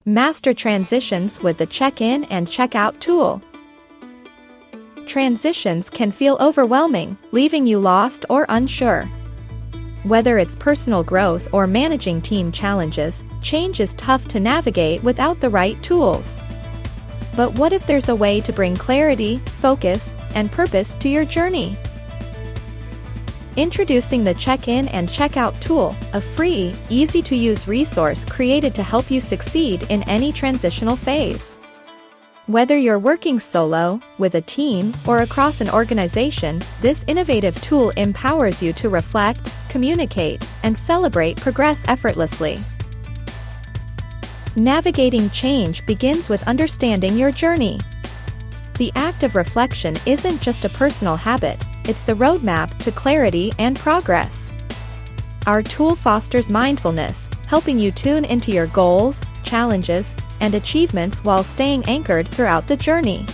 Master transitions with the check-in and check-out tool. Transitions can feel overwhelming, leaving you lost or unsure. Whether it's personal growth or managing team challenges, change is tough to navigate without the right tools. But what if there's a way to bring clarity, focus, and purpose to your journey? Introducing the Check-in and Check-out tool, a free, easy-to-use resource created to help you succeed in any transitional phase. Whether you're working solo, with a team, or across an organization, this innovative tool empowers you to reflect, communicate, and celebrate progress effortlessly. Navigating change begins with understanding your journey. The act of reflection isn't just a personal habit, it's the roadmap to clarity and progress. Our tool fosters mindfulness, helping you tune into your goals, challenges, and achievements while staying anchored throughout the journey.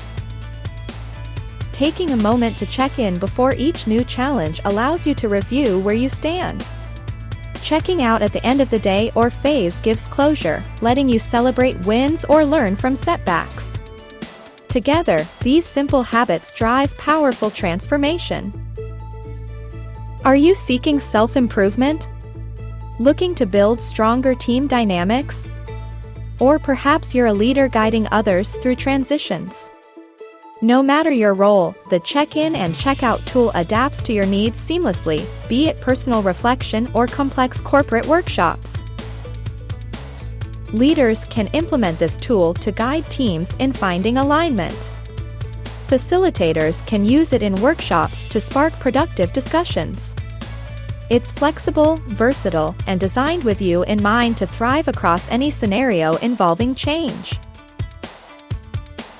Taking a moment to check in before each new challenge allows you to review where you stand. Checking out at the end of the day or phase gives closure, letting you celebrate wins or learn from setbacks. Together, these simple habits drive powerful transformation. Are you seeking self-improvement? Looking to build stronger team dynamics? Or perhaps you're a leader guiding others through transitions. No matter your role, the Check-in and Check-out tool adapts to your needs seamlessly, be it personal reflection or complex corporate workshops. Leaders can implement this tool to guide teams in finding alignment. Facilitators can use it in workshops to spark productive discussions. It's flexible, versatile, and designed with you in mind to thrive across any scenario involving change.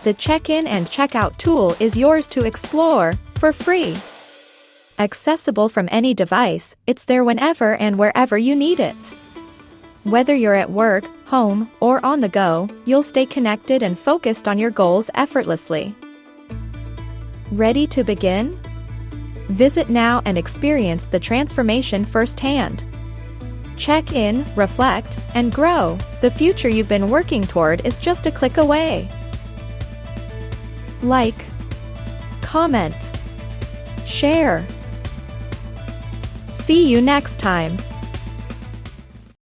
The Check-in and Check-out tool is yours to explore, for free. Accessible from any device, it's there whenever and wherever you need it. Whether you're at work, home, or on the go, you'll stay connected and focused on your goals effortlessly. Ready to begin? Visit now and experience the transformation firsthand. Check in, reflect, and grow. The future you've been working toward is just a click away. Like, comment, share. See you next time.